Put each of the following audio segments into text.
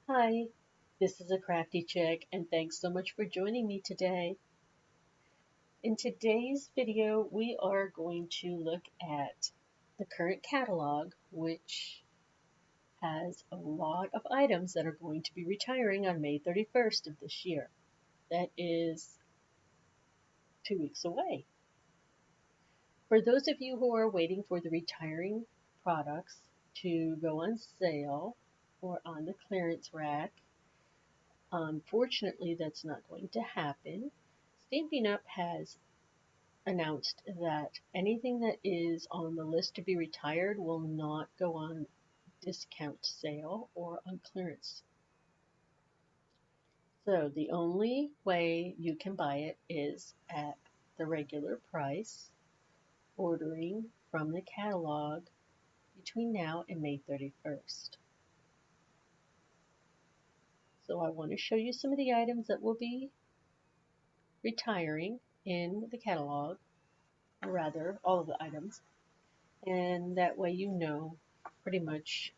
Hi, this is aCraftyChick, and thanks so much for joining me today. In today's video, we are going to look at the current catalog, which has a lot of items that are going to be retiring on May 31st of this year. That is 2 weeks away. For those of you who are waiting for the retiring products to go on sale or on the clearance rack, unfortunately, that's not going to happen. Stampin' Up has announced that anything that is on the list to be retired will not go on discount sale or on clearance. So the only way you can buy it is at the regular price, ordering from the catalog between now and May 31st. So I want to show you some of the items that will be retiring in the catalog, or rather all of the items, and that way you know pretty much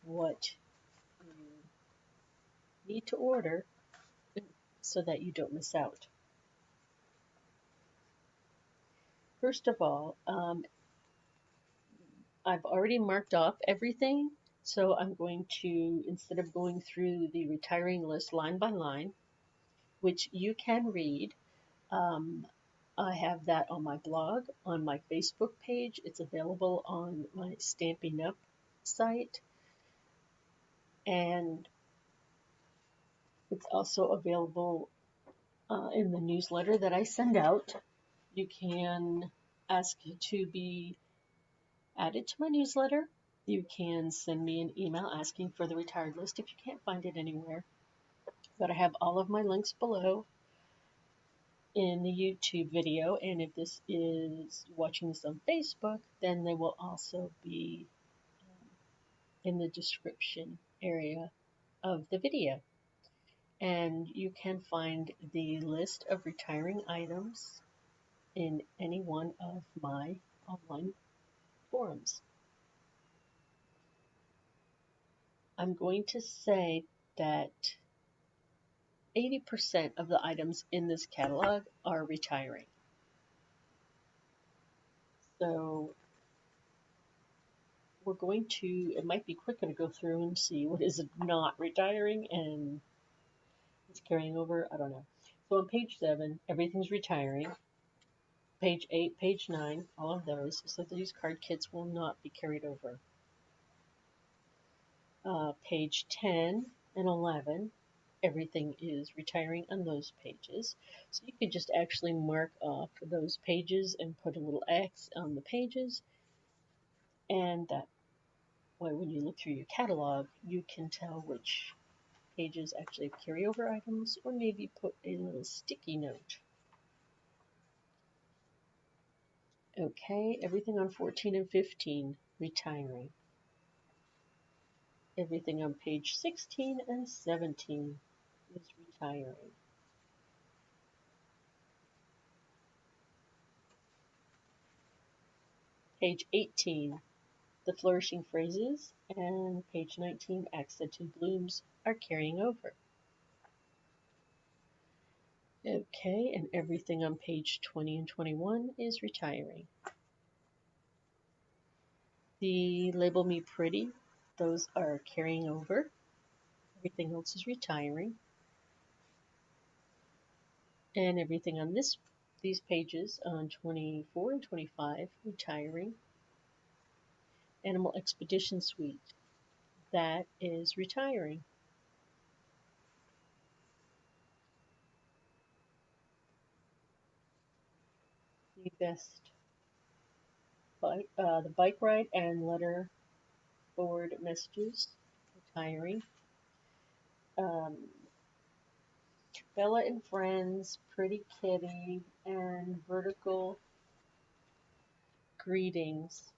what you need to order so that you don't miss out. First of all, I've already marked off everything, so I'm going to, instead of going through the retiring list line by line, which you can read, um, I have that on my blog, on my Facebook page. It's available on my Stampin' Up site, and it's also available in the newsletter that I send out. You can ask to be added to my newsletter. You can send me an email asking for the retired list if you can't find it anywhere. But I have all of my links below in the YouTube video, and if this is watching this on Facebook, then they will also be in the description area of the video. And you can find the list of retiring items in any one of my online forums. I'm going to say that 80% of the items in this catalog are retiring. So we're going to, it might be quicker to go through and see what is not retiring and it's carrying over. I don't know. So on page 7, everything's retiring. Page 8, page 9, all of those. So these card kits will not be carried over. Page 10 and 11, everything is retiring on those pages. So you could just actually mark off those pages and put a little X on the pages. And that way, when you look through your catalog, you can tell which pages actually have carryover items, or maybe put a little sticky note. Okay, everything on 14 and 15, retiring. Everything on page 16 and 17 is retiring. Page 18, the flourishing phrases, and page 19, accented blooms, are carrying over. Okay, and everything on page 20 and 21 is retiring. The Label Me Pretty, those are carrying over. Everything else is retiring. And everything on these pages on 24 and 25, retiring. Animal Expedition Suite, that is retiring. The the bike ride and letter board messages, retiring. Um, Bella and Friends, Pretty Kitty, and Vertical Greetings,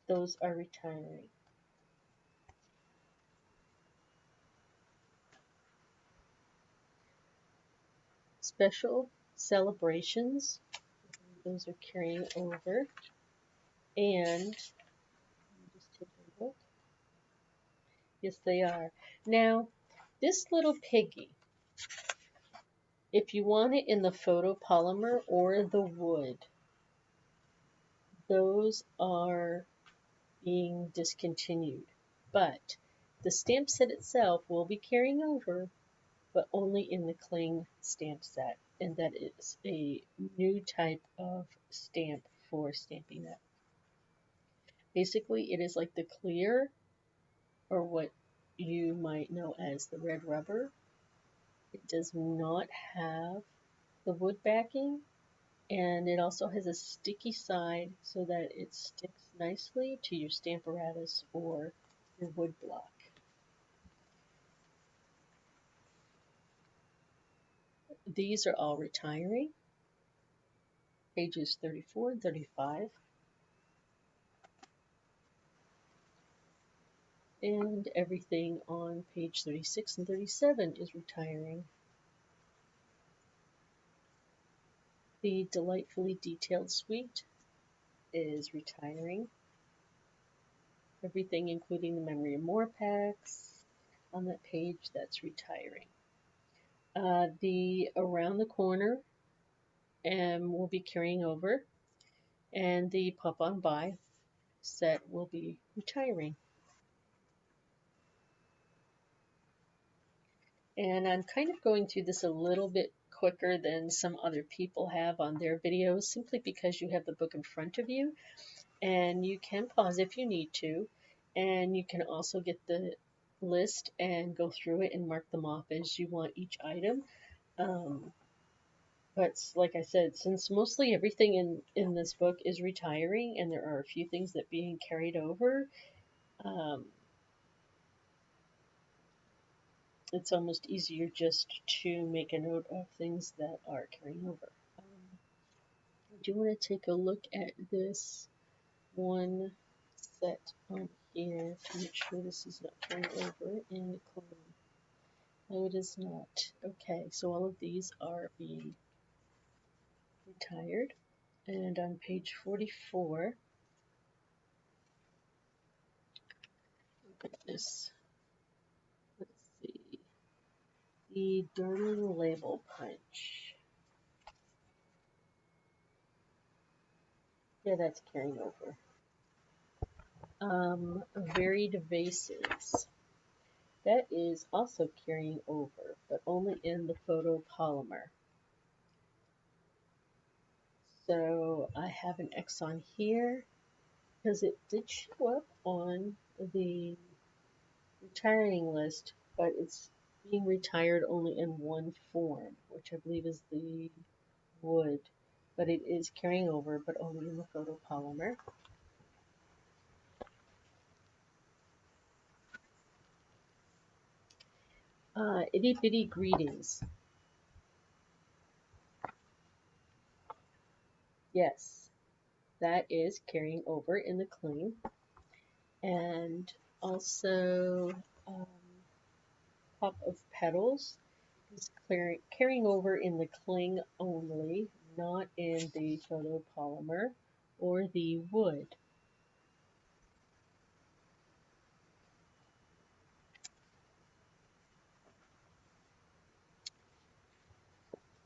those are retiring. Special celebrations, those are carrying over. And just take a look. Yes, they are. Now, this little piggy, if you want it in the photopolymer or the wood, those are being discontinued. But the stamp set itself will be carrying over, but only in the cling stamp set. And that is a new type of stamp for Stampin' Up. Basically, it is like the clear, or what you might know as the red rubber. It does not have the wood backing, and it also has a sticky side so that it sticks nicely to your Stamparatus or your wood block. These are all retiring, pages 34 and 35. And everything on page 36 and 37 is retiring. The Delightfully Detailed Suite is retiring. Everything including the Memory of More packs on that page, that's retiring. The Around the Corner will be carrying over, and the Pop On By set will be retiring. And I'm kind of going through this a little bit quicker than some other people have on their videos, simply because you have the book in front of you, and you can pause if you need to, and you can also get the list and go through it and mark them off as you want each item. But like I said, since mostly everything in this book is retiring and there are a few things that are being carried over, it's almost easier just to make a note of things that are carrying over. I do want to take a look at this one set on here to make sure this is not carrying over in the clone. No, it is not. Okay, so all of these are being retired. And on page 44, look at this. Let's see. The Darling Label Punch. Yeah, that's carrying over. Varied Vases. That is also carrying over, but only in the photopolymer. So I have an X on here because it did show up on the retiring list, but it's being retired only in one form, which I believe is the wood, but it is carrying over, but only in the photopolymer. Itty Bitty Greetings. Yes, that is carrying over in the cling. And also Pop of Petals is carrying over in the cling only, not in the photopolymer or the wood.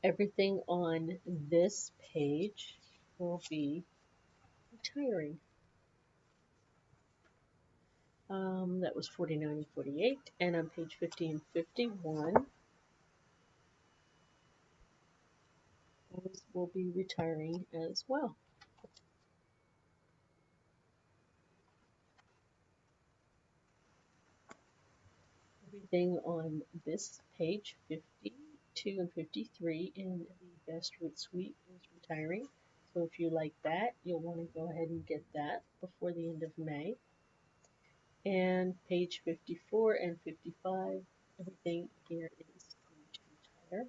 Everything on this page will be retiring. That was 49 and 48, and on page 50 and 51, those will be retiring as well. Everything on this page 52 and 53 in the Best Root Suite is retiring. So if you like that, you'll want to go ahead and get that before the end of May. And page 54 and 55, everything here is going to retire.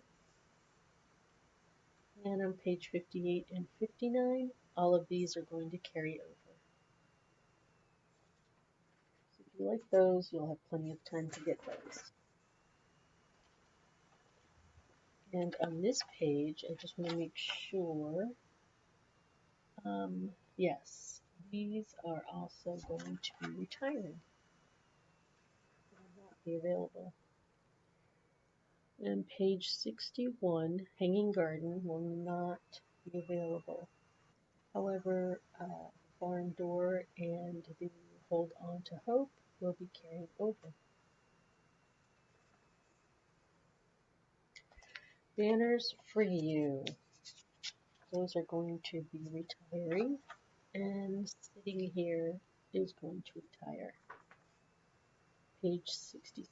And on page 58 and 59, all of these are going to carry over. So if you like those, you'll have plenty of time to get those. And on this page, I just want to make sure, yes, these are also going to be retiring. be available. And page 61, Hanging Garden, will not be available. However, Barn Door and the Hold On to Hope will be carried over. Banners for You. Those are going to be retiring, and sitting here is going to retire. Page 66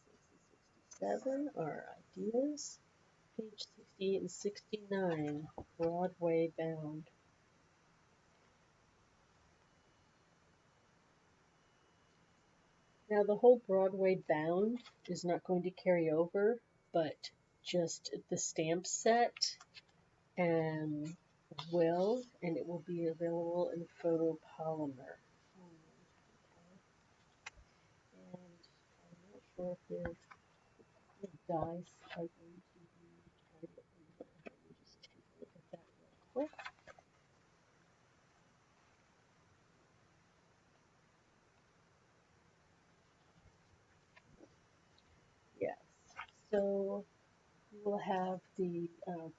and 67 are ideas. Page 68 and 69, Broadway Bound. Now the whole Broadway Bound is not going to carry over, but just the stamp set will, and it will be available in photopolymer. And I'm not sure if the dies are going to be carried over. Let me just take a look at that real quick. Yes, so you will have the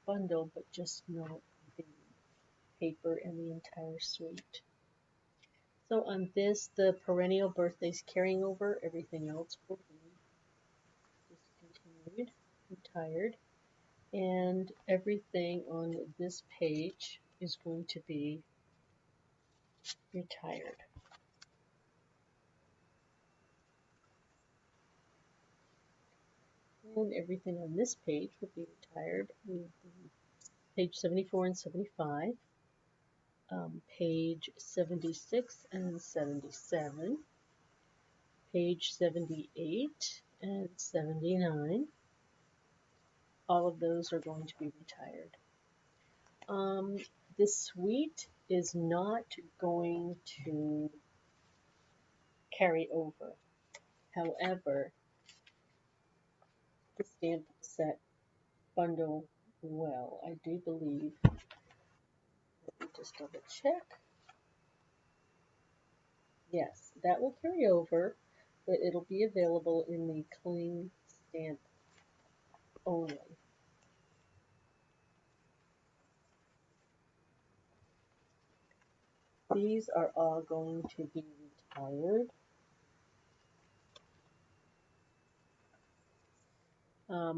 bundle, but just not the paper and the entire suite. So on this, the perennial birthdays carrying over, everything else will be discontinued, retired, and everything on this page is going to be retired. And everything on this page will be retired. Page 74 and 75, page 76 and 77, page 78 and 79. All of those are going to be retired. This suite is not going to carry over. However, the stamp set bundle will. I do believe. Let me just double check. Yes, that will carry over, but it'll be available in the cling stamp only. These are all going to be retired.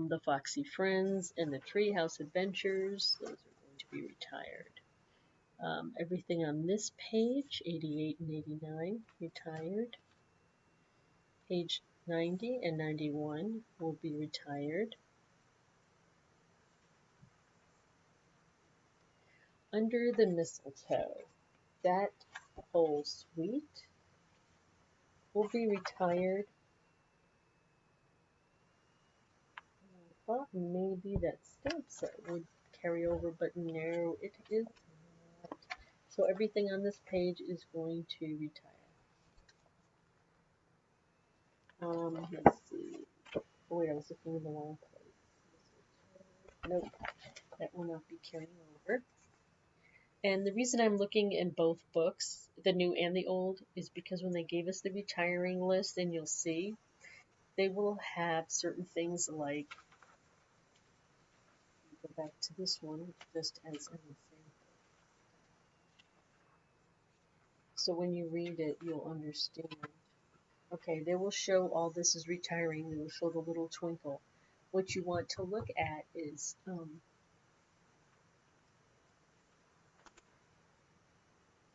The Foxy Friends and the Treehouse Adventures, those are going to be retired. Everything on this page, 88 and 89, retired. Page 90 and 91 will be retired. Under the Mistletoe, that whole suite will be retired. I thought maybe that stamp set would carry over, but no, it is not. So everything on this page is going to retire. Let's see. Oh wait, I was looking in the wrong place. Nope, that will not be carrying over. And the reason I'm looking in both books, the new and the old, is because when they gave us the retiring list, and you'll see, they will have certain things like, go back to this one, just as an example. So when you read it, you'll understand. Okay, they will show all this is retiring. They will show the little twinkle. What you want to look at is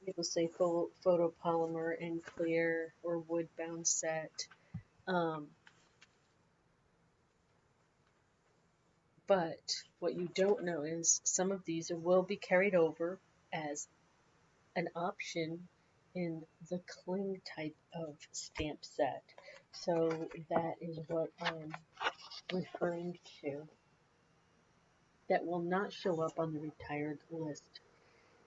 it will say photopolymer and clear or wood bound set. But what you don't know is some of these will be carried over as an option in the cling type of stamp set. So that is what I'm referring to. That will not show up on the retired list.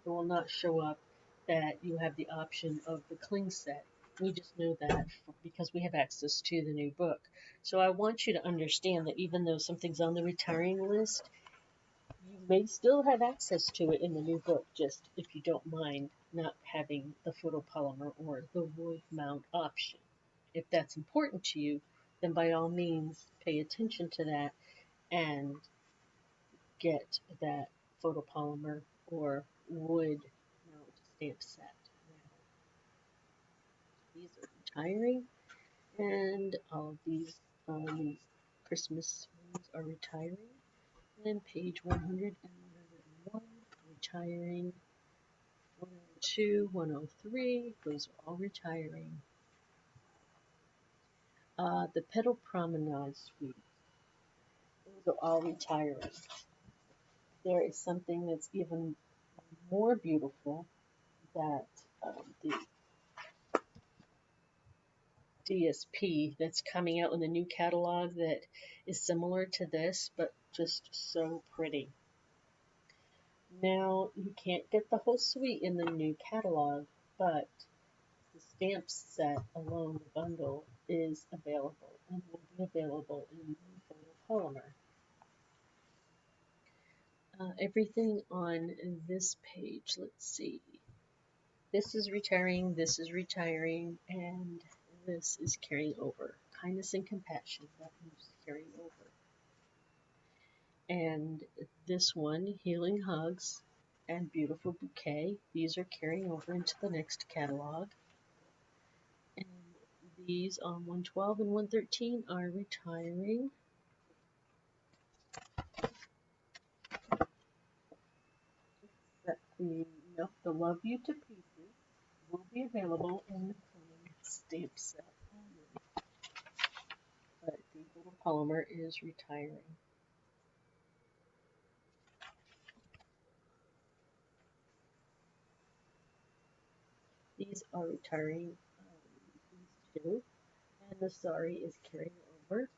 It will not show up that you have the option of the cling set. We just know that because we have access to the new book. So I want you to understand that even though something's on the retiring list, you may still have access to it in the new book, just if you don't mind not having the photopolymer or the wood mount option. If that's important to you, then by all means pay attention to that and get that photopolymer or wood mount stamp set. Now, these are retiring, and all of these Christmas ones are retiring. And page 100 and 101, retiring. 102, 103, those are all retiring. The Petal Promenade Suite, those are all retiring. There is something that's even more beautiful that the DSP that's coming out in the new catalog that is similar to this, but just so pretty. Now, you can't get the whole suite in the new catalog, but the stamp set alone, the bundle, is available and will be available in photopolymer. Everything on this page, let's see. This is retiring, and this is carrying over. Kindness and compassion, that is carrying over. And this one, healing hugs and beautiful bouquet, these are carrying over into the next catalog. And these on 112 and 113 are retiring. That the Love You to Pieces will be available in the coming stamp set only. But the photopolymer is retiring. These are retiring, these two, and the sari is carrying over.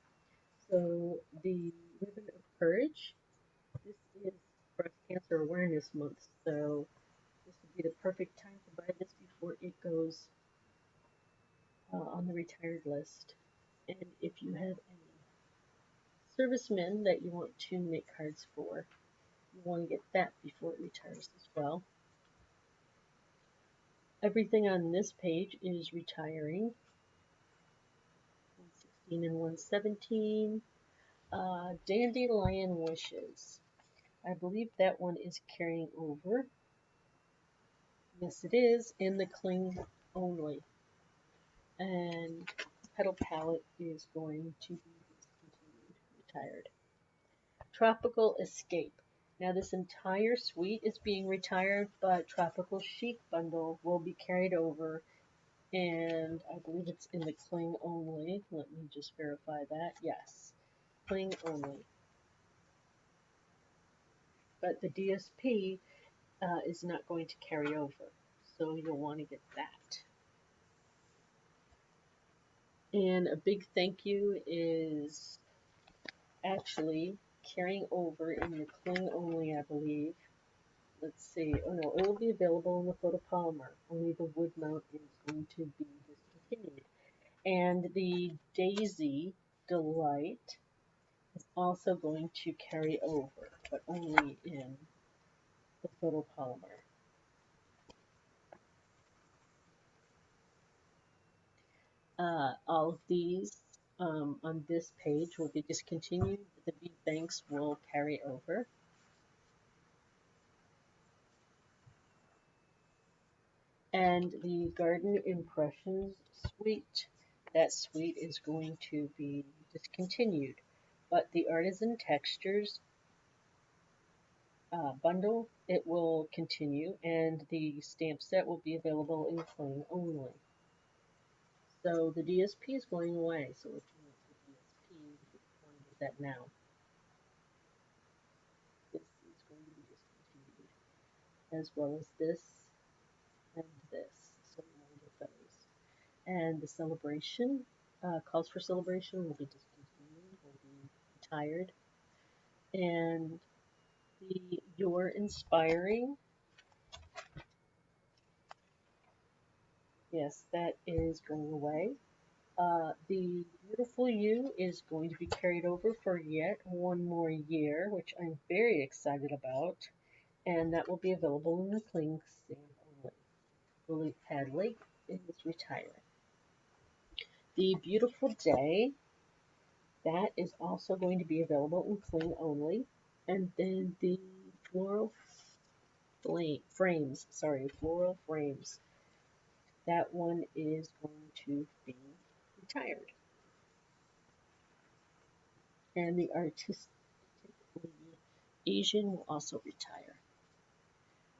So the Ribbon of Courage, this is Breast Cancer Awareness Month, so this would be the perfect time to buy this before it goes on the retired list. And if you have any servicemen that you want to make cards for, you want to get that before it retires as well. Everything on this page is retiring. 116 and 117. Dandelion Wishes. I believe that one is carrying over. Yes, it is, in the cling only. And Petal Palette is going to be discontinued, retired. Tropical Escape. Now this entire suite is being retired, but Tropical Chic bundle will be carried over, and I believe it's in the cling only. Let me just verify that. Yes, cling only. But the DSP is not going to carry over, so you'll want to get that. And a big thank you is actually carrying over in the cling only, I believe. Let's see. Oh no, it will be available in the photopolymer. Only the wood mount is going to be discontinued. And the Daisy Delight is also going to carry over, but only in the photopolymer. All of these on this page will be discontinued. The bead banks will carry over. And the Garden Impressions suite, that suite is going to be discontinued. But the Artisan Textures bundle, it will continue, and the stamp set will be available in cling only. So the DSP is going away, so if you want the DSP, you want to get that now. This is going to be discontinued, as well as this and this, so you want to get those. And the celebration, calls for celebration will be discontinued, will be retired. And the You're Inspiring, yes, that is going away. The Beautiful You is going to be carried over for yet one more year, which I'm very excited about, and that will be available in the cling stamp only. Lily Pad Lake is retiring. The Beautiful Day That is also going to be available in cling only. And then the floral frames. That one is going to be retired. And the artistically Asian will also retire.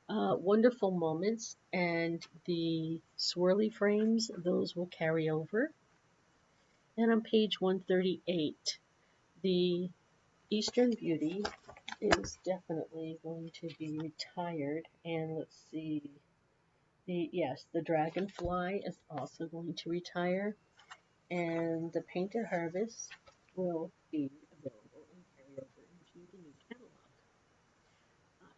Wonderful Moments and the swirly frames, those will carry over. And on page 138, the Eastern Beauty is definitely going to be retired. And let's see, the Dragonfly is also going to retire. And the Painted Harvest will be available and carry over into the new catalog.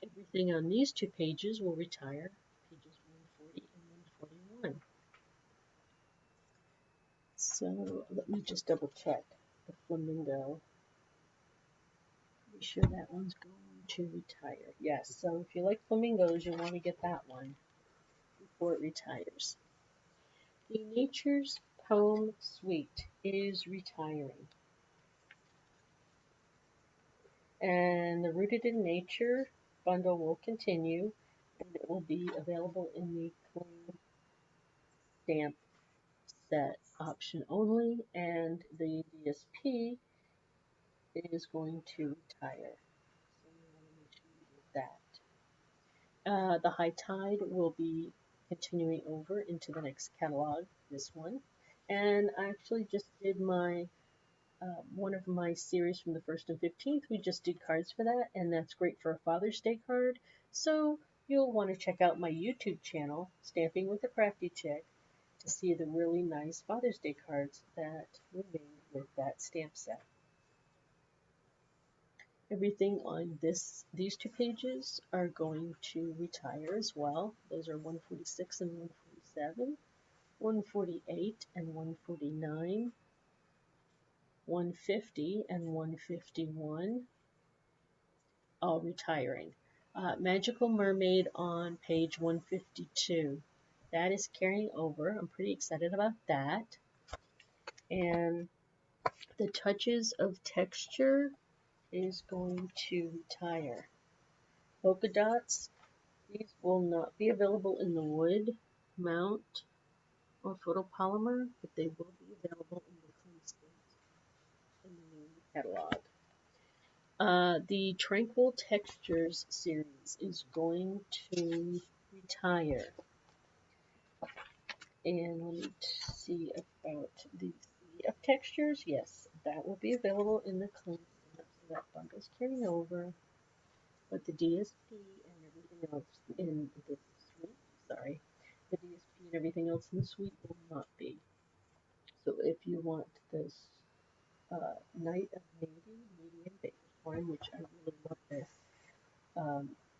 Everything on these two pages will retire, pages 140 and 141. So let me just double check the flamingo. Be sure that one's going to retire. Yes, so if you like flamingos, you'll want to get that one before it retires. The Nature's Poem Suite is retiring. And the Rooted in Nature bundle will continue, and it will be available in the clean stamp set option only, and the DSP is going to retire. So you want to make sure you do that. The High Tide will be continuing over into the next catalog, this one. And I actually just did my one of my series from the 1st and 15th. We just did cards for that, and that's great for a Father's Day card. So you'll want to check out my YouTube channel, Stamping with aCraftyChick, to see the really nice Father's Day cards that were made with that stamp set. Everything on these two pages are going to retire as well. Those are 146 and 147, 148 and 149, 150 and 151, all retiring. Magical Mermaid on page 152. That is carrying over. I'm pretty excited about that. And the Touches of Texture is going to retire. Polka dots, these will not be available in the wood mount or photopolymer, but they will be available in the clean stamp in the new catalog. The Tranquil Textures series is going to retire. And let me see about the Sea of Textures. Yes, that will be available in the clean stamp, so that bundle's carrying over. But the DSP and everything else in the suite, the DSP and everything else in the suite will not be. So if you want this Night of Navy medium base form, which I really love this,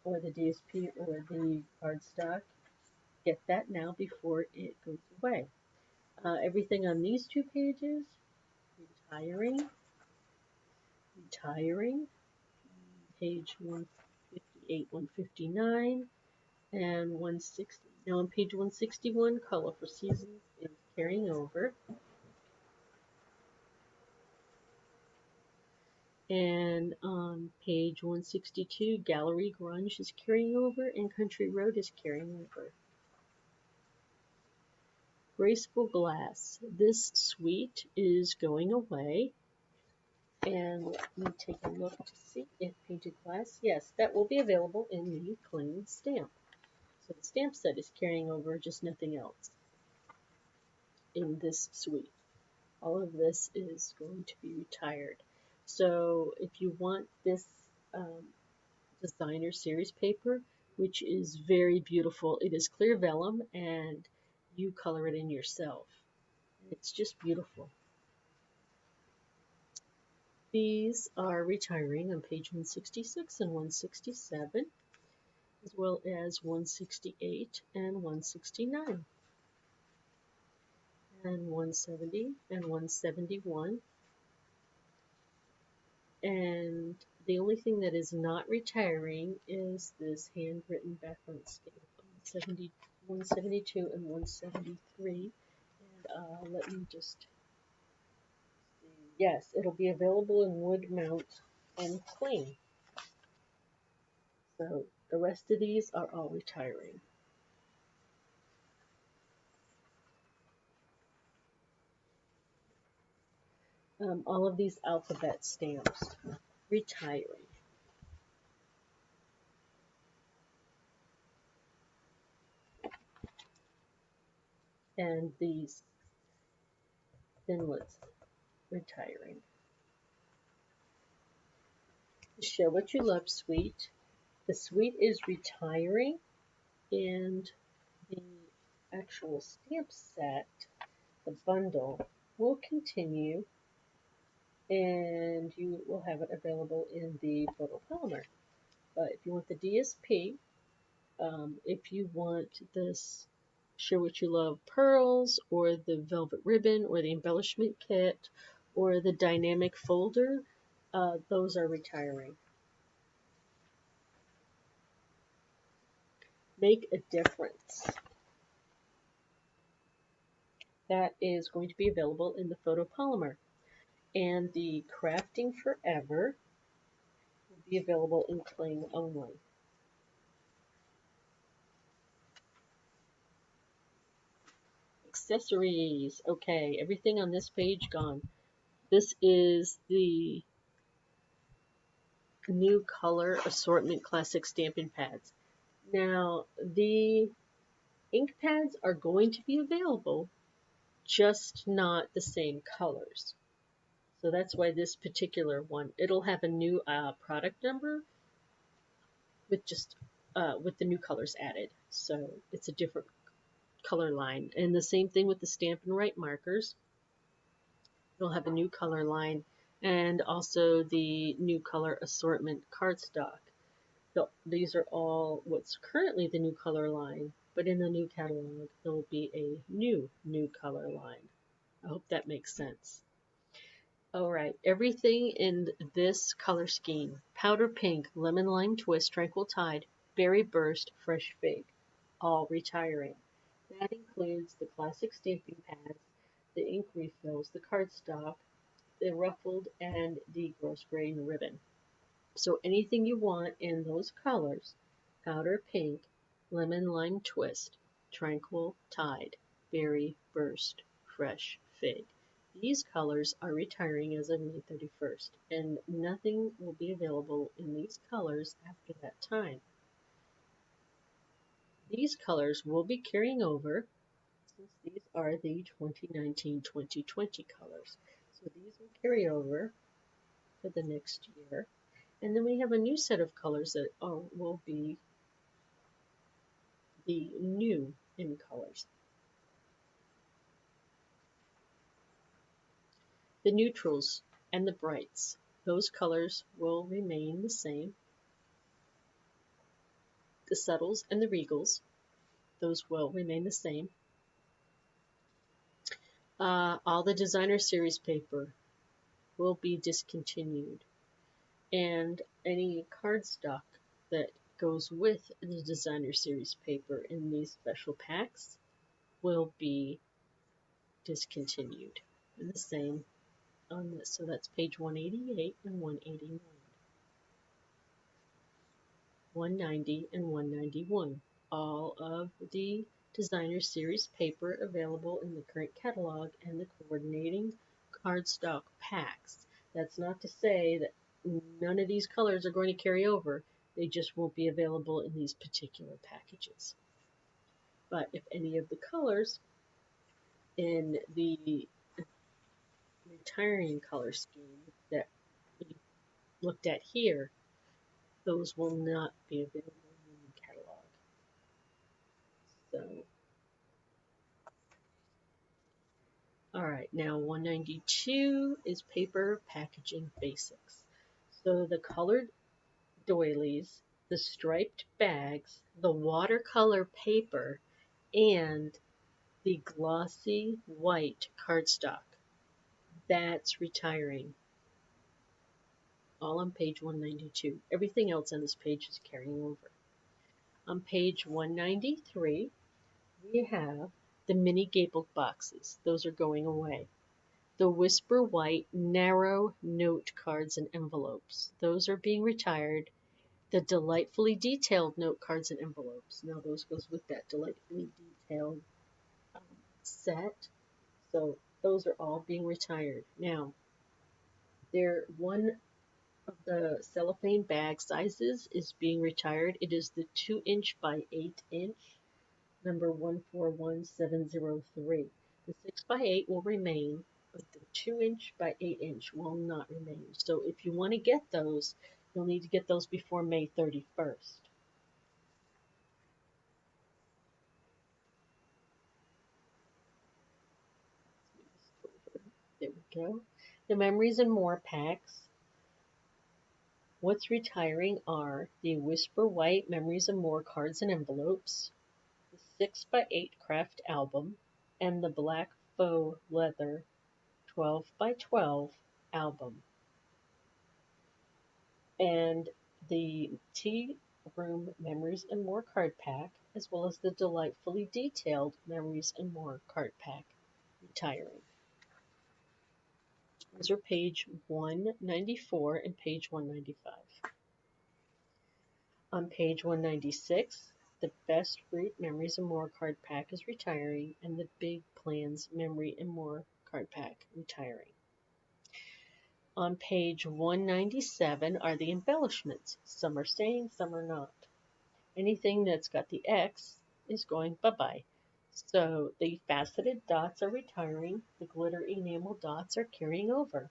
or the DSP or the cardstock, get that now before it goes away. Everything on these two pages, retiring, page 158, 159, and 160. Now on page 161, Color for Seasons is carrying over. And on page 162, Gallery Grunge is carrying over, and Country Road is carrying over. Graceful Glass. This suite is going away. And let me take a look to see if Painted Glass, yes, that will be available in the clean stamp. So the stamp set is carrying over, just nothing else in this suite. All of this is going to be retired. So if you want this designer series paper, which is very beautiful, it is clear vellum and you color it in yourself. It's just beautiful. These are retiring on page 166 and 167, as well as 168 and 169, and 170 and 171. And the only thing that is not retiring is this handwritten background stamp on 172 and 173. And let me just see Yes, it'll be available in wood mount and cling. So the rest of these are all retiring. All of these alphabet stamps retiring. And these thinlits retiring. Show What You Love suite. The suite is retiring, and the actual stamp set, the bundle, will continue, and you will have it available in the photopolymer. But if you want the DSP, if you want this Share What You Love pearls, or the velvet ribbon, or the embellishment kit, or the dynamic folder, those are retiring. Make a Difference. That is going to be available in the photopolymer. And the Crafting Forever will be available in cling only. Accessories. Okay, everything on this page gone. This is the new color assortment classic stamping pads. Now, the ink pads are going to be available, just not the same colors. So that's why this particular one, it'll have a new product number with just with the new colors added. So it's a different color line. And the same thing with the Stampin' Right markers. It'll have a new color line, and also the new color assortment cardstock. So these are all what's currently the new color line, but in the new catalog, there will be a new color line. I hope that makes sense. All right, everything in this color scheme: powder pink, lemon lime twist, tranquil tide, berry burst, fresh fig, all retiring. That includes the classic stamping pads, the ink refills, the cardstock, the ruffled, and the gross grain ribbon. So anything you want in those colors: powder pink, lemon lime twist, tranquil tide, berry burst, fresh fig. These colors are retiring as of May 31st, and nothing will be available in these colors after that time. These colors will be carrying over, since these are the 2019-2020 colors. So these will carry over for the next year. And then we have a new set of colors that will be the new in colors. The neutrals and the brights, those colors will remain the same. The subtles and the regals, those will remain the same. All the designer series paper will be discontinued, and any cardstock that goes with the designer series paper in these special packs will be discontinued. And the same on this. So that's page 188 and 189. 190 and 191. All of the designer series paper available in the current catalog and the coordinating cardstock packs. That's not to say that none of these colors are going to carry over. They just won't be available in these particular packages. But if any of the colors in the retiring color scheme that we looked at here, those will not be available in the catalog. So, all right, now 192 is paper packaging basics. So the colored doilies, the striped bags, the watercolor paper, and the glossy white cardstock. That's retiring. All on page 192. Everything else on this page is carrying over. On page 193, we have the mini gable boxes. Those are going away. The Whisper White narrow note cards and envelopes. Those are being retired. The delightfully detailed note cards and envelopes. Now those goes with that delightfully detailed um, set. So those are all being retired. Now, one of the cellophane bag sizes is being retired. It is the 2" by 8" number 141703. The 6x8 will remain, but the 2" by 8" will not remain. So if you want to get those, you'll need to get those before May 31st. There we go. The Memories and More packs. What's retiring are the Whisper White Memories and More cards and envelopes, the 6x8 craft album, and the black faux leather 12x12 album. And the Tea Room Memories and More card pack, as well as the delightfully detailed Memories and More card pack retiring. Those are page 194 and page 195. On page 196, the Best Fruit Memories and More card pack is retiring, and the Big Plans Memory and More card pack retiring. On page 197 are the embellishments. Some are staying, some are not. Anything that's got the X is going bye-bye. So the faceted dots are retiring, the glitter enamel dots are carrying over.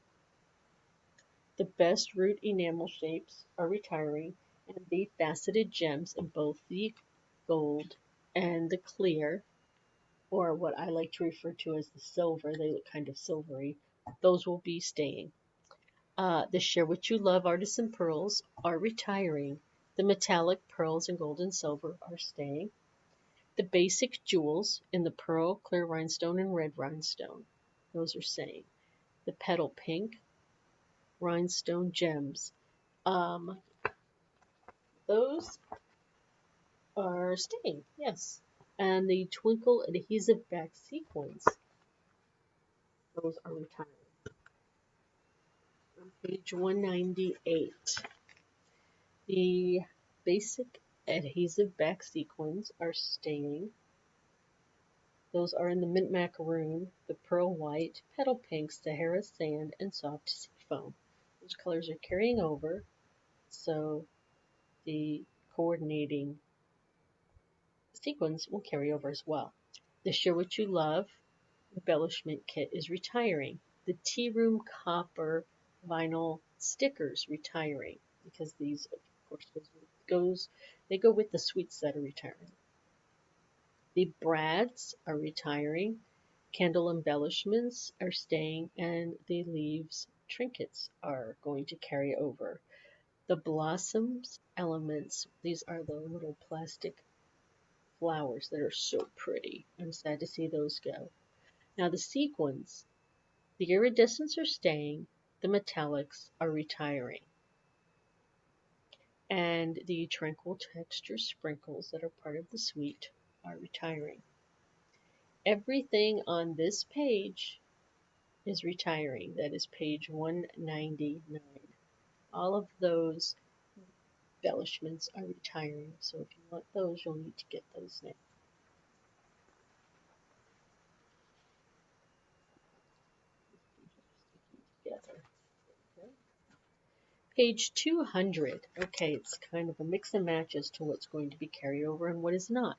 The Best Root enamel shapes are retiring, and the faceted gems in both the gold and the clear, or what I like to refer to as the silver, they look kind of silvery, those will be staying. The Share What You Love artisan pearls are retiring. The metallic pearls and gold and silver are staying. The basic jewels in the pearl, clear rhinestone, and red rhinestone, those are staying. The petal pink rhinestone gems, those are staying, yes. And the twinkle adhesive back sequins, those are retiring. On page 198, the basic adhesive back sequins are staying. Those are in the mint macaroon, the pearl white, petal pink, Sahara sand, and soft sea foam. Those colors are carrying over, so the coordinating sequins will carry over as well. The Share What You Love embellishment kit is retiring. The Tea Room copper vinyl stickers retiring, because these, of course, they go with the sweets that are retiring. The brads are retiring. Candle embellishments are staying, and the leaves trinkets are going to carry over. The blossoms elements, these are the little plastic flowers that are so pretty. I'm sad to see those go. Now the sequins, the iridescents are staying, the metallics are retiring. And the tranquil texture sprinkles that are part of the suite are retiring. Everything on this page is retiring. That is page 199. All of those embellishments are retiring. So if you want those, you'll need to get those now. Together. Okay. Page 200. Okay, it's kind of a mix and match as to what's going to be carried over and what is not.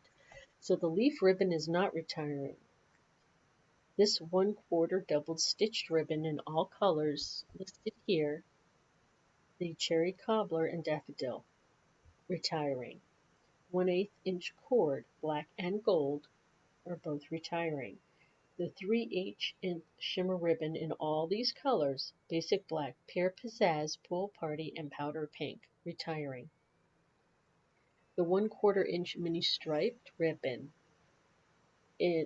So the leaf ribbon is not retiring. This 1/4 doubled stitched ribbon in all colors listed here, the cherry cobbler and daffodil, retiring. 1/8" cord, black and gold, are both retiring. The 3/8" shimmer ribbon in all these colors, basic black, pear pizzazz, pool party, and powder pink, retiring. The 1/4" mini striped ribbon,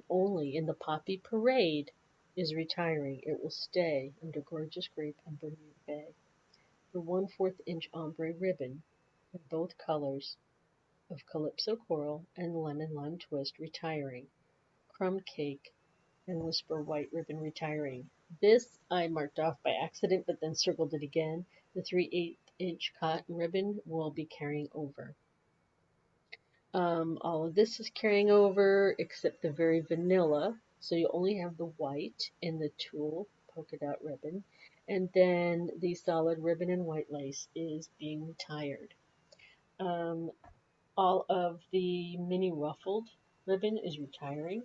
only in the Poppy Parade, is retiring. It will stay under Gorgeous Grape and Bermuda Bay. The 1/4" ombre ribbon in both colors of Calypso Coral and Lemon Lime Twist, retiring. Crumb Cake and Whisper White ribbon, retiring. This I marked off by accident, but then circled it again. The 3/8" cotton ribbon will be carrying over. All of this is carrying over except the very vanilla. So you only have the white in the tulle polka dot ribbon. And then the solid ribbon and white lace is being retired. Um, all of the mini ruffled ribbon is retiring.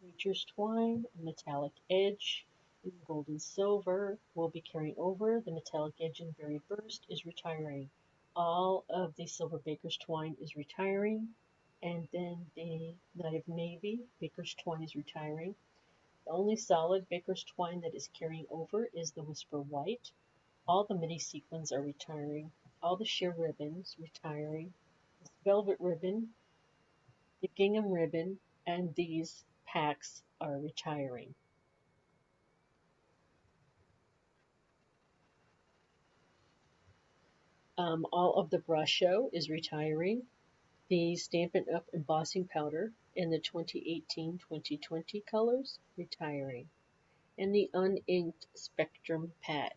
Nature's twine, metallic edge in gold and silver will be carrying over. The metallic edge in berry burst is retiring. All of the silver baker's twine is retiring. And then the Night of Navy baker's twine is retiring. The only solid baker's twine that is carrying over is the Whisper White. All the mini sequins are retiring. All the sheer ribbons retiring. This velvet ribbon, the gingham ribbon, and these packs are retiring. All of the brush show is retiring. The Stampin' Up embossing powder in the 2018-2020 colors retiring. And the uninked Spectrum pad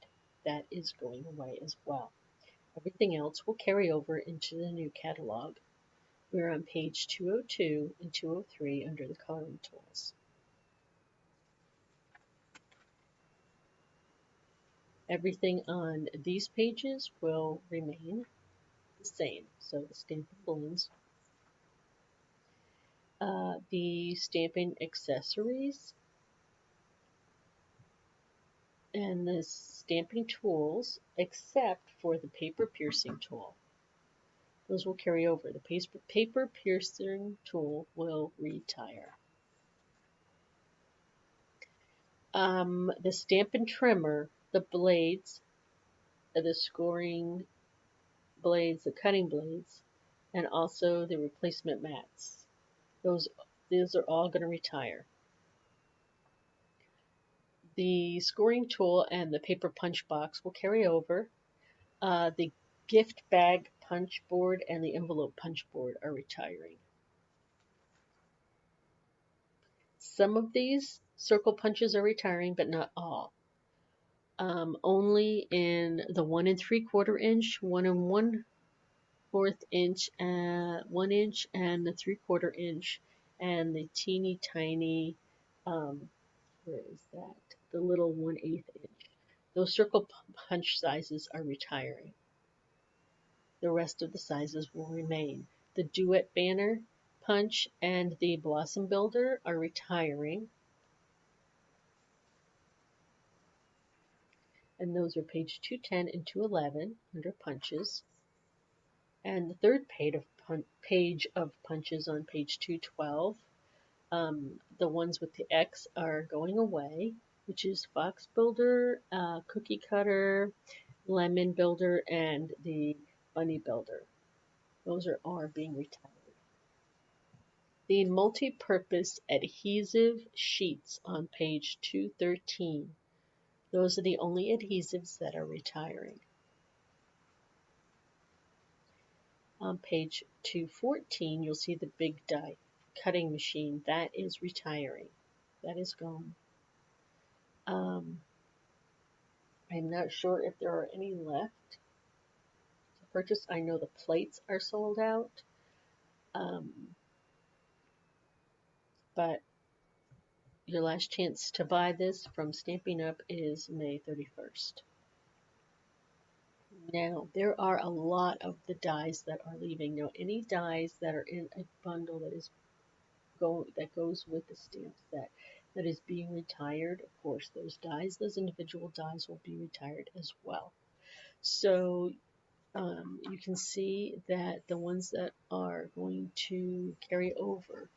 that is going away as well. Everything else will carry over into the new catalog. We're on page 202 and 203 under the coloring tools. Everything on these pages will remain the same. So the Stampin' Balloons, the stamping accessories, and the stamping tools, except for the paper piercing tool. Those will carry over. The paper piercing tool will retire. The Stampin' Trimmer, the blades, the scoring blades, the cutting blades, and also the replacement mats. Those are all going to retire. The scoring tool and the paper punch box will carry over. The gift bag punch board and the envelope punch board are retiring. Some of these circle punches are retiring, but not all. Only in the 1 3/4 inch, 1 1/4 inch, 1 inch, and the 3/4 inch, and the teeny tiny, where is that? The little 1/8 inch. Those circle punch sizes are retiring. The rest of the sizes will remain. The Duet Banner Punch and the Blossom Builder are retiring. And those are page 210 and 211 under punches. And the third page of punches on page 212. The ones with the X are going away, which is Fox Builder, Cookie Cutter, Lemon Builder, and the Bunny Builder. Those are being retired. The multi-purpose adhesive sheets on page 213. Those are the only adhesives that are retiring. On page 214, you'll see the big die cutting machine. That is retiring. That is gone. I'm not sure if there are any left to purchase. I know the plates are sold out. But your last chance to buy this from Stampin' Up is May 31st. Now, there are a lot of the dies that are leaving. Now, any dies that are in a bundle that goes with the stamp set that is being retired, of course, those individual dies will be retired as well. So you can see that the ones that are going to carry over.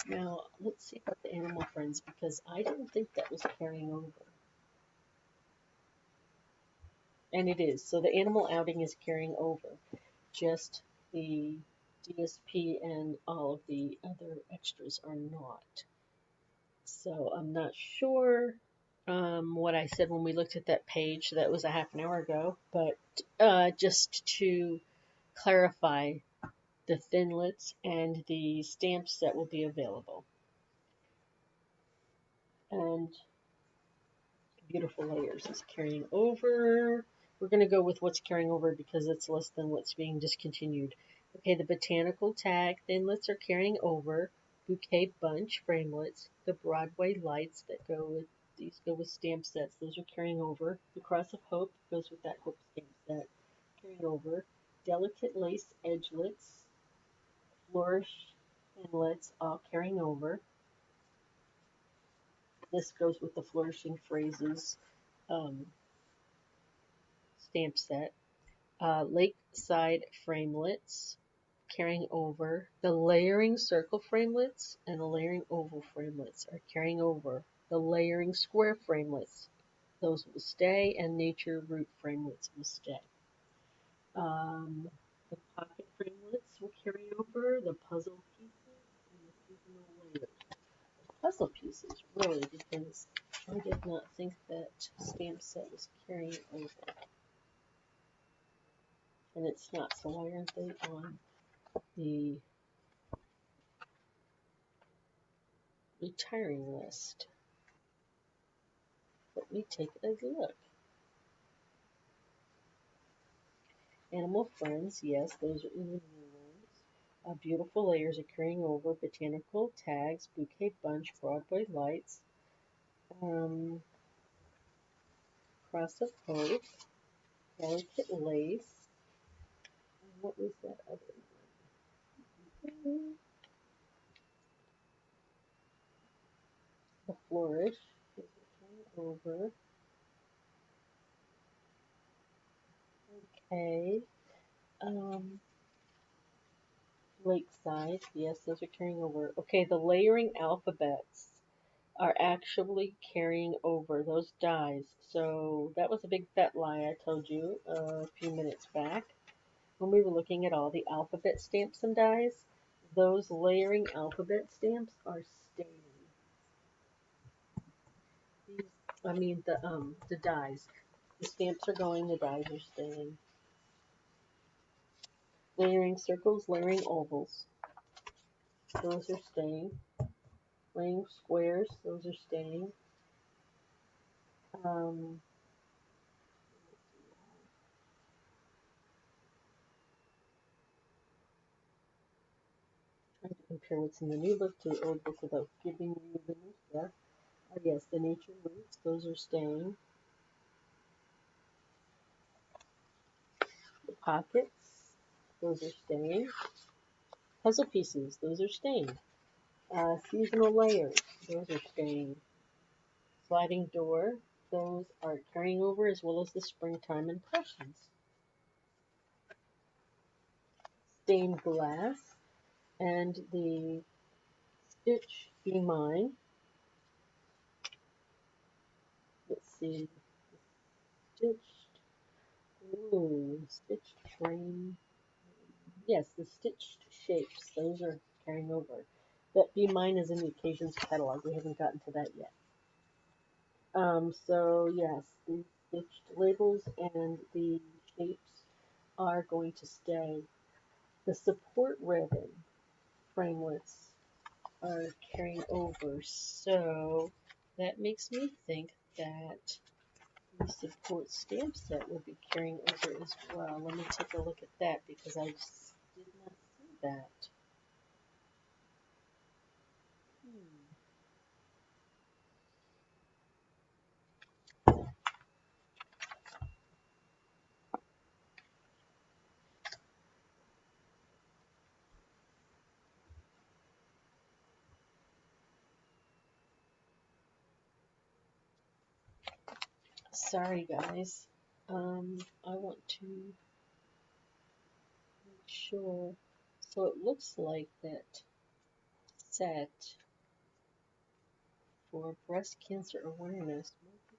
Now, let's see about the Animal Friends, because I didn't think that was carrying over. And it is. So the Animal Outing is carrying over. Just the DSP and all of the other extras are not. So I'm not sure what I said when we looked at that page. That was a half an hour ago. But just to clarify, the Thinlits and the stamps that will be available. And Beautiful layers is carrying over. We're going to go with what's carrying over because it's less than what's being discontinued. Okay, the botanical tag thinlets are carrying over. Bouquet bunch framelets. The Broadway lights that go with these go with stamp sets. Those are carrying over. The Cross of Hope goes with that Hope stamp set. Carrying over. Delicate lace edgelets. Flourish thinlets all carrying over. This goes with the Flourishing Phrases um, stamp set. Lakeside framelets carrying over. The layering circle framelets and the layering oval framelets are carrying over. The layering square framelets, those will stay, and nature root framelets will stay. The pocket framelets will carry over. The puzzle pieces and the seasonal layers. The puzzle pieces, really, because I did not think that stamp set was carrying over. And it's not, so why aren't they on the retiring list? Let me take a look. Animal Friends, yes, those are in the new ones. Beautiful Layers are carrying over. Botanical Tags, Bouquet Bunch, Broadway Lights, Cross of Hope, Delicate Lace. And what was that other one? The Flourish is carrying over. Okay. Lakeside, yes, those are carrying over. Okay, the layering alphabets are actually carrying over those dies. So that was a big fat lie I told you a few minutes back when we were looking at all the alphabet stamps and dies. Those layering alphabet stamps are staying. These, the dies. The stamps are going, the dies are staying. Layering circles, layering ovals. Those are staying. Layering squares, those are staying. Um, Trying to compare what's in the new book to the old book without giving you the new stuff. Yes, the nature roots, those are staying. The pockets, those are staying. Puzzle pieces, those are staying. Seasonal layers, those are staying. Sliding door, those are carrying over as well as the springtime impressions. Stained glass and the stitch Be Mine. Let's see. Stitched. Ooh, stitched frame. Yes, the stitched shapes, those are carrying over. But Be Mine is in the Occasions catalog. We haven't gotten to that yet. So yes, the stitched labels and the shapes are going to stay. The support ribbon framelits are carrying over. So that makes me think that the support stamp set will be carrying over as well. Let me take a look at that because I just did not see that. Sorry, guys. I want to make sure. So it looks like that set for breast cancer awareness might be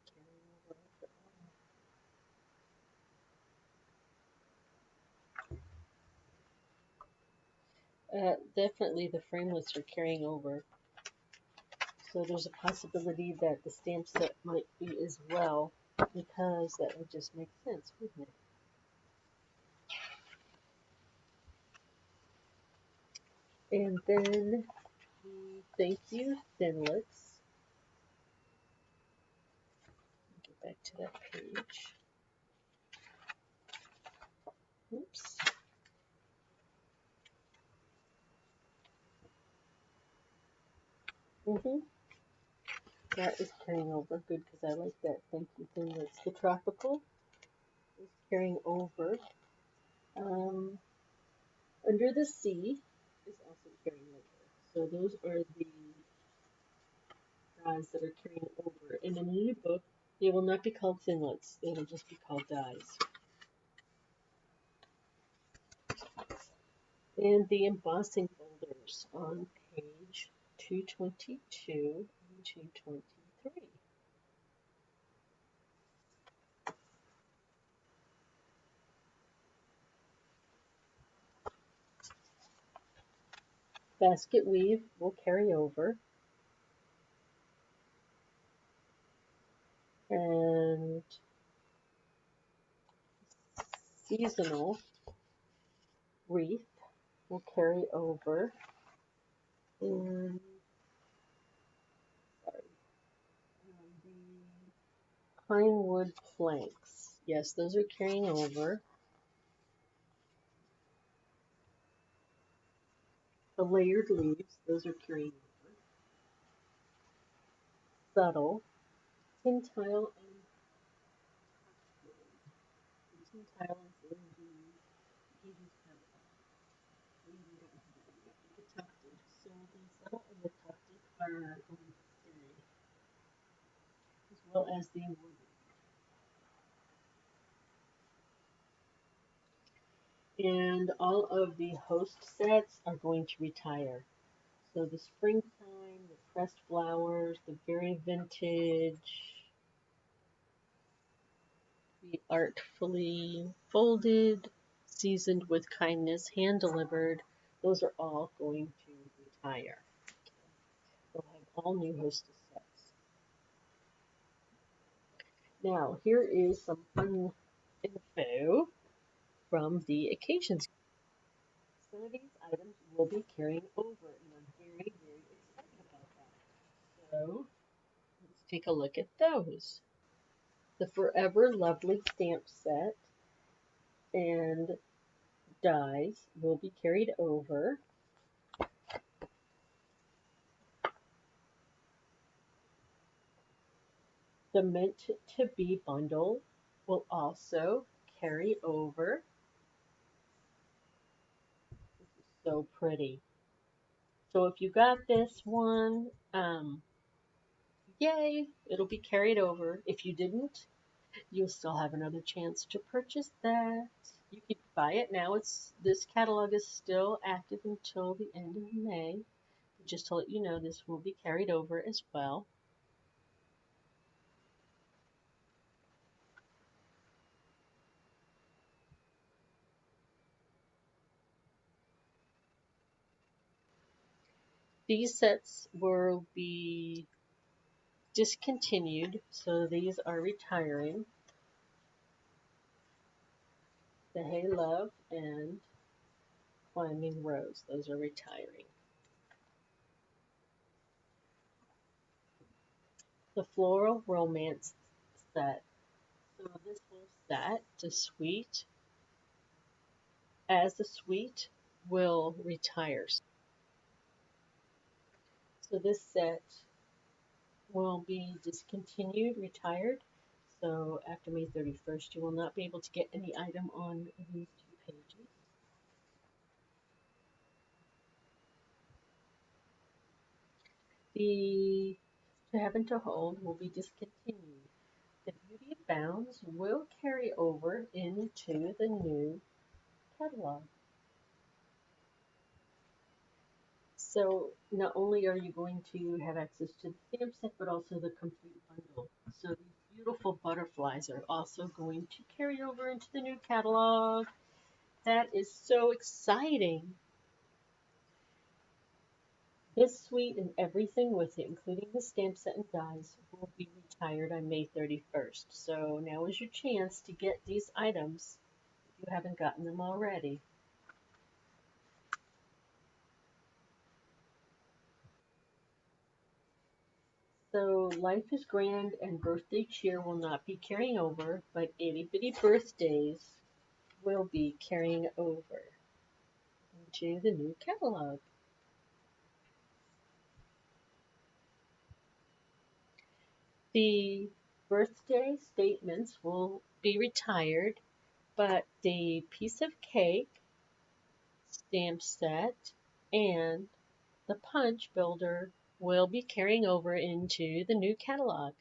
carrying over. Definitely the framelits are carrying over. So there's a possibility that the stamp set might be as well, because that would just make sense, wouldn't it? And then the thank you thinlets. Back to that page. Oops. That is carrying over. Good, because I like that funky thing. That's the tropical. Is carrying over. Under the Sea is also carrying over. So those are the dies that are carrying over. In the new book, they will not be called thinlets. They will just be called dies. And the embossing folders on page 222 and 223. Basket weave will carry over. And seasonal wreath will carry over. And sorry, the pine wood planks. Yes, those are carrying over. The layered leaves, those are carrying over. Subtle, tin tile, and tin tile is in the pages the tufted. So the subtle and the tufted are going to stay, as well as the wood. And all of the host sets are going to retire. So the springtime, the pressed flowers, the very vintage, the artfully folded, seasoned with kindness, hand delivered, those are all going to retire. We'll have all new hostess sets. Now, here is some fun info from the occasions. Some of these items will be carrying over, and I'm very, very excited about that. So, let's take a look at those. The Forever Lovely stamp set and dies will be carried over. The Meant to Be bundle will also carry over. This is so pretty. So if you got this one, yay, it'll be carried over. If you didn't, you'll still have another chance to purchase that. You can buy it now. This catalog is still active until the end of May. Just to let you know, this will be carried over as well. These sets will be discontinued, so these are retiring. The Hey Love and Climbing Rose, those are retiring. The Floral Romance set. So this whole set, the suite, as the suite, will retire. So this set will be discontinued, retired. So after May 31st, you will not be able to get any item on these two pages. The To Have and to Hold will be discontinued. The Beauty Abounds will carry over into the new catalog. So not only are you going to have access to the stamp set, but also the complete bundle. So these beautiful butterflies are also going to carry over into the new catalog. That is so exciting. This suite and everything with it, including the stamp set and dies, will be retired on May 31st. So now is your chance to get these items if you haven't gotten them already. So Life is Grand and Birthday Cheer will not be carrying over, but Itty Bitty Birthdays will be carrying over into the new catalog. The birthday statements will be retired, but the piece of cake, stamp set, and the punch builder will be carrying over into the new catalog.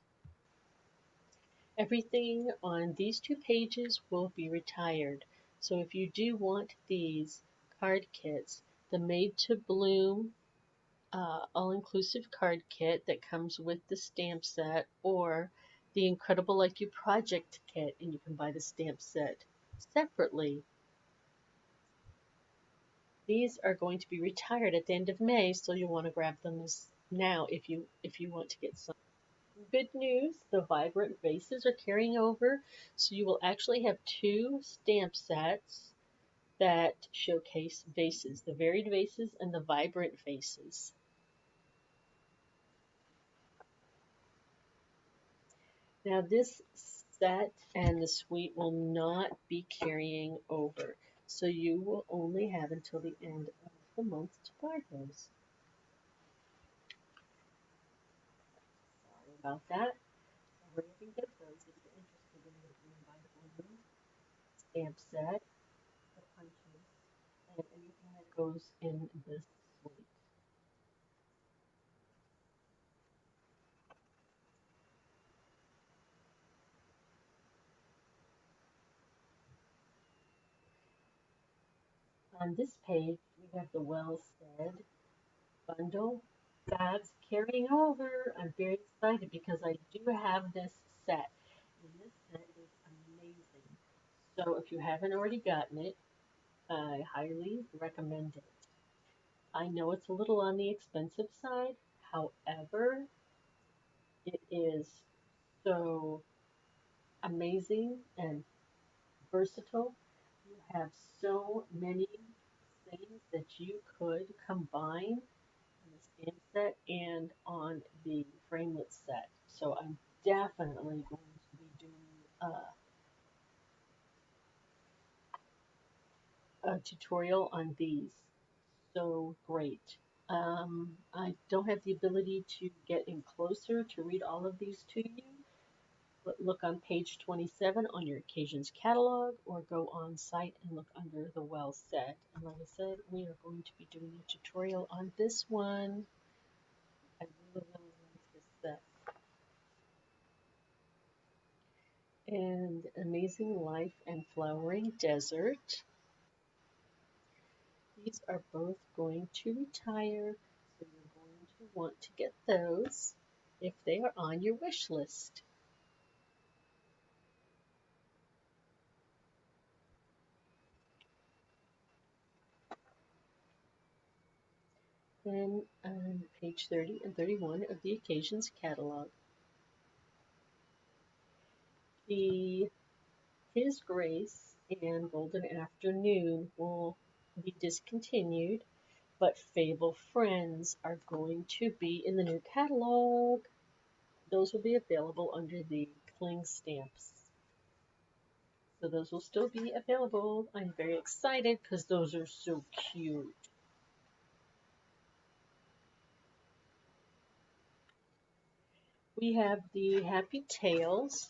Everything on these two pages will be retired. So if you do want these card kits, the Made to Bloom all-inclusive card kit that comes with the stamp set, or the Incredible Like You project kit, and you can buy the stamp set separately. These are going to be retired at the end of May, so you'll want to grab them now if you want to get some. Good news, the vibrant vases are carrying over, so you will actually have two stamp sets that showcase vases, the varied vases and the vibrant vases. Now this set and the suite will not be carrying over, so you will only have until the end of the month to buy those. Sorry about that. Hurry up and get those if you're interested in the Green by Blue stamp set, the punches, and anything that goes in this suite. On this page, we have the Well Said bundle that's carrying over. I'm very excited because I do have this set, and this set is amazing. So if you haven't already gotten it, I highly recommend it. I know it's a little on the expensive side, however, it is so amazing and versatile. You have so many things that you could combine on the stamp set and on the framelit set. So I'm definitely going to be doing a tutorial on these. So great. I don't have the ability to get in closer to read all of these to you, but look on page 27 on your occasions catalog, or go on site and look under the Well Set. And like I said, we are going to be doing a tutorial on this one. I really, really like this set. And Amazing Life and Flowering Desert. These are both going to retire, so you're going to want to get those if they are on your wish list. Then on page 30 and 31 of the Occasions catalog, the His Grace and Golden Afternoon will be discontinued, but Fable Friends are going to be in the new catalog. Those will be available under the Cling stamps. So those will still be available. I'm very excited because those are so cute. We have the Happy Tales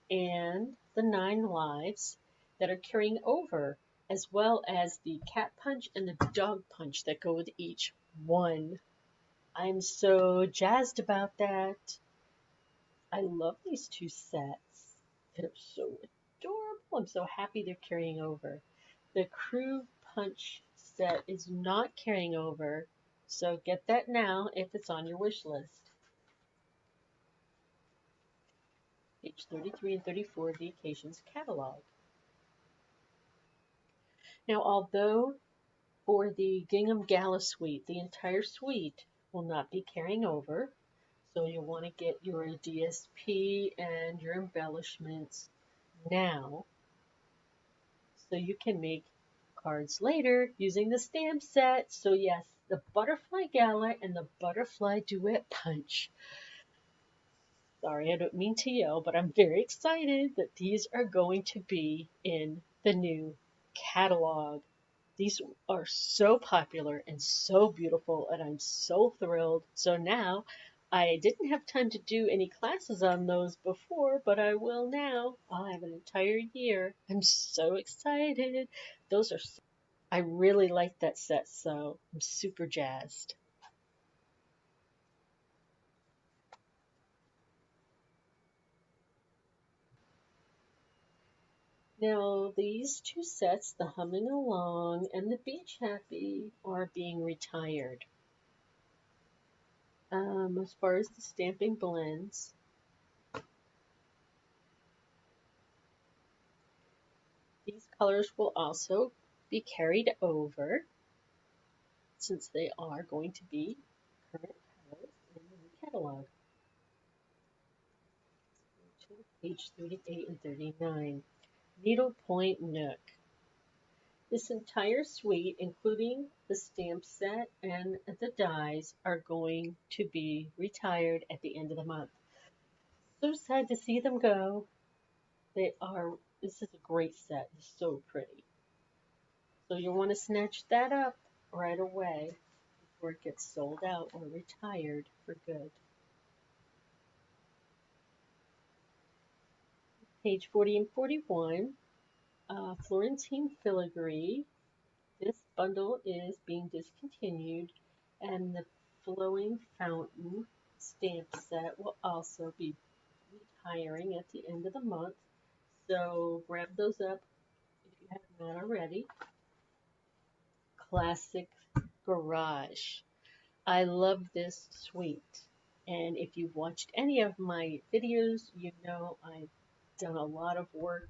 and the 9 Lives that are carrying over, as well as the Cat Punch and the Dog Punch that go with each one. I'm so jazzed about that. I love these two sets. They're so adorable. I'm so happy they're carrying over. The Crew Punch set is not carrying over, so get that now if it's on your wish list. Page 33 and 34 of the Occasions catalog. Now, although for the Gingham Gala suite, the entire suite will not be carrying over, so you'll want to get your DSP and your embellishments now, so you can make cards later using the stamp set. So yes, the Butterfly Gala and the Butterfly Duet Punch. Sorry, I don't mean to yell, but I'm very excited that these are going to be in the new catalog. These are so popular and so beautiful, and I'm so thrilled. So now I didn't have time to do any classes on those before, but I will now. I'll have an entire year. I'm so excited. Those are, I really like that set, so I'm super jazzed. Now, these two sets, the Humming Along and the Beach Happy, are being retired. As far as the stamping blends, these colors will also be carried over since they are going to be current colors in the new catalog. Let's go to page 38 and 39. Needlepoint Nook. This entire suite, including the stamp set and the dies, are going to be retired at the end of the month. So sad to see them go. This is a great set. It's so pretty. So you'll want to snatch that up right away before it gets sold out or retired for good. Page 40 and 41, Florentine Filigree. This bundle is being discontinued, and the Flowing Fountain stamp set will also be retiring at the end of the month. So grab those up if you have not already. Classic Garage. I love this suite. And if you've watched any of my videos, you know I've done a lot of work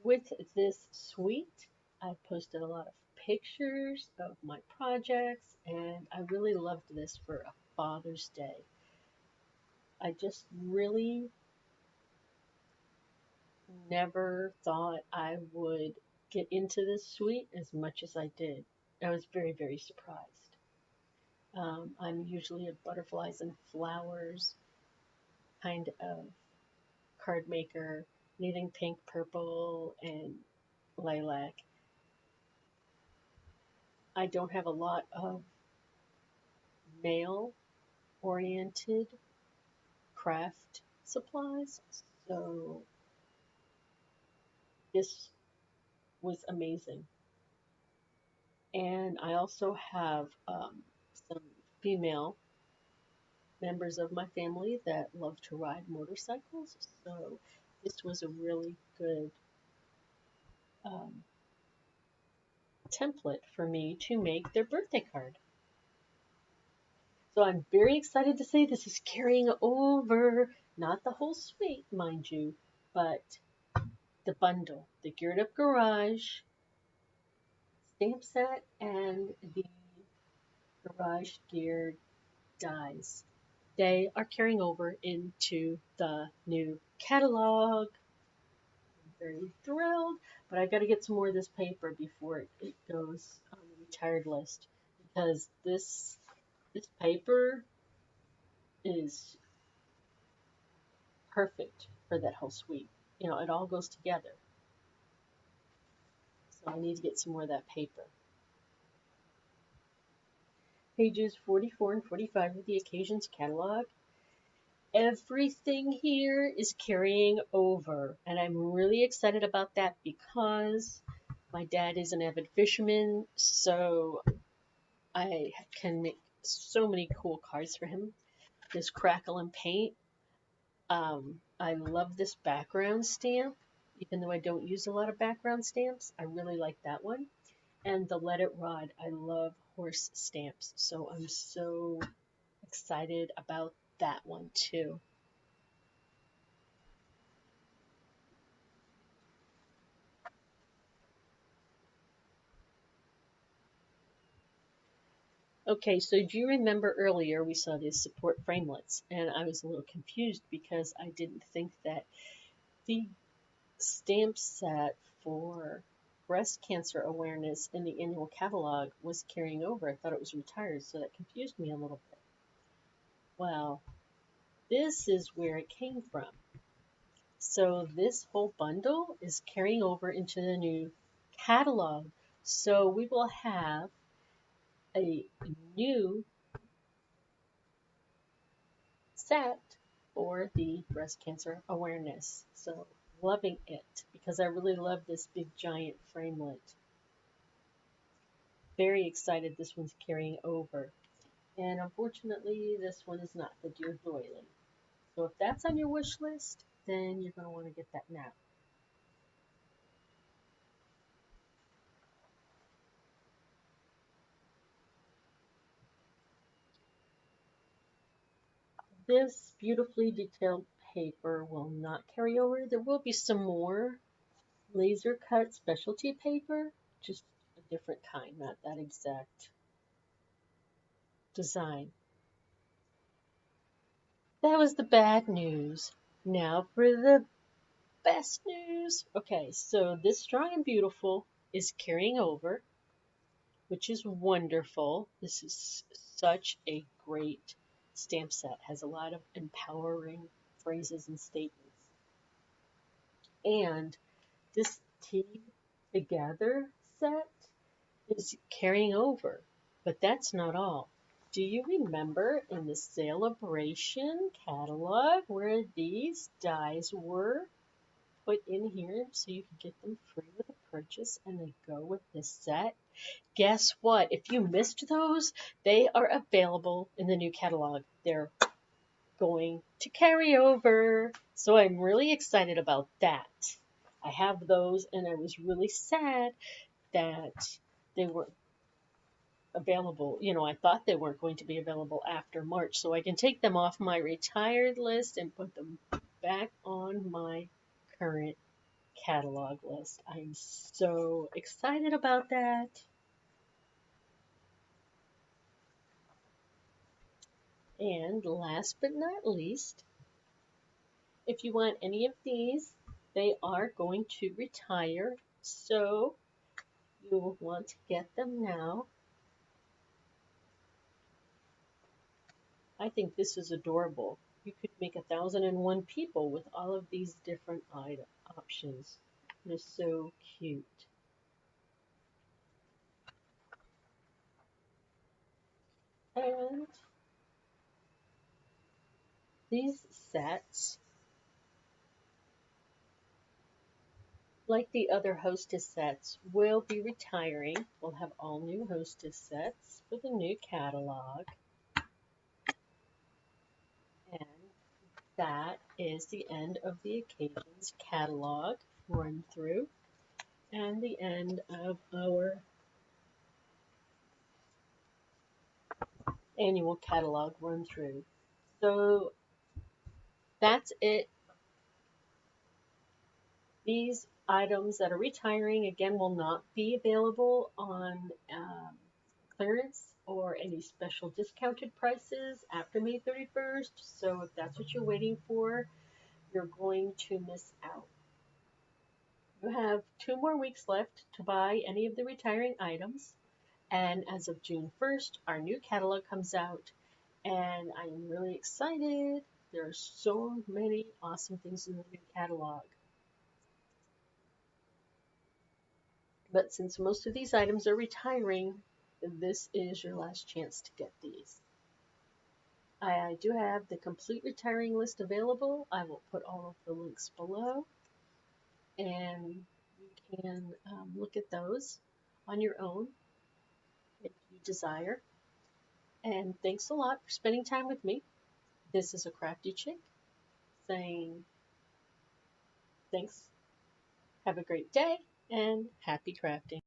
with this suite. I've posted a lot of pictures of my projects, and I really loved this for a Father's Day. I just really never thought I would get into this suite as much as I did. I was very, very surprised. I'm usually a butterflies and flowers kind of card maker, needing pink, purple, and lilac. I don't have a lot of male oriented craft supplies, so this was amazing. And I also have some female members of my family that love to ride motorcycles, so this was a really good um, template for me to make their birthday card. So I'm very excited to say this is carrying over, not the whole suite, mind you, but the bundle, the Geared Up Garage stamp set and the Garage Geared dies. They are carrying over into the new catalog. I'm very thrilled, but I've got to get some more of this paper before it goes on the retired list because this paper is perfect for that whole suite. You know, it all goes together. So I need to get some more of that paper. Pages 44 and 45 of the Occasions catalog. Everything here is carrying over, and I'm really excited about that because my dad is an avid fisherman, so I can make so many cool cards for him. This crackle and paint. I love this background stamp. Even though I don't use a lot of background stamps, I really like that one. And the Let It Ride. I love horse stamps, so I'm so excited about that one too. Okay, so do you remember earlier we saw these support framelits, and I was a little confused because I didn't think that the stamp set for breast cancer awareness in the annual catalog was carrying over. I thought it was retired, so that confused me a little bit. Well, this is where it came from. So this whole bundle is carrying over into the new catalog. So we will have a new set for the breast cancer awareness. So loving it because I really love this big giant framelit. Very excited this one's carrying over. And unfortunately, this one is not the Dear Doily. So if that's on your wish list, then you're going to want to get that now. This beautifully detailed paper will not carry over. There will be some more laser cut specialty paper, just a different kind, not that exact design. That was the bad news. Now for the best news. Okay, so this Strong and Beautiful is carrying over, which is wonderful. This is such a great stamp set. Has a lot of empowering phrases and statements. And this Tea Together set is carrying over. But that's not all. Do you remember in the Celebration catalog where these dies were put in here so you could get them free with a purchase and they go with this set? Guess what? If you missed those, they are available in the new catalog. They're going to carry over. So I'm really excited about that. I have those and I was really sad that they weren't available. I thought they weren't going to be available after March. So I can take them off my retired list and put them back on my current catalog list. I'm so excited about that. And last but not least, if you want any of these, they are going to retire. So you will want to get them now. I think this is adorable. You could make 1,001 people with all of these different options. They're so cute. And these sets, like the other hostess sets, will be retiring. We'll have all new hostess sets for the new catalog. And that is the end of the Occasions catalog run through and the end of our annual catalog run through. So that's it. These items that are retiring again will not be available on clearance or any special discounted prices after May 31st. So if that's what you're waiting for, you're going to miss out. You have 2 more weeks left to buy any of the retiring items. And as of June 1st, our new catalog comes out. And I am really excited. There are so many awesome things in the new catalog. But since most of these items are retiring, this is your last chance to get these. I do have the complete retiring list available. I will put all of the links below. And you can look at those on your own if you desire. And thanks a lot for spending time with me. This is aCraftyChick saying thanks, have a great day, and happy crafting.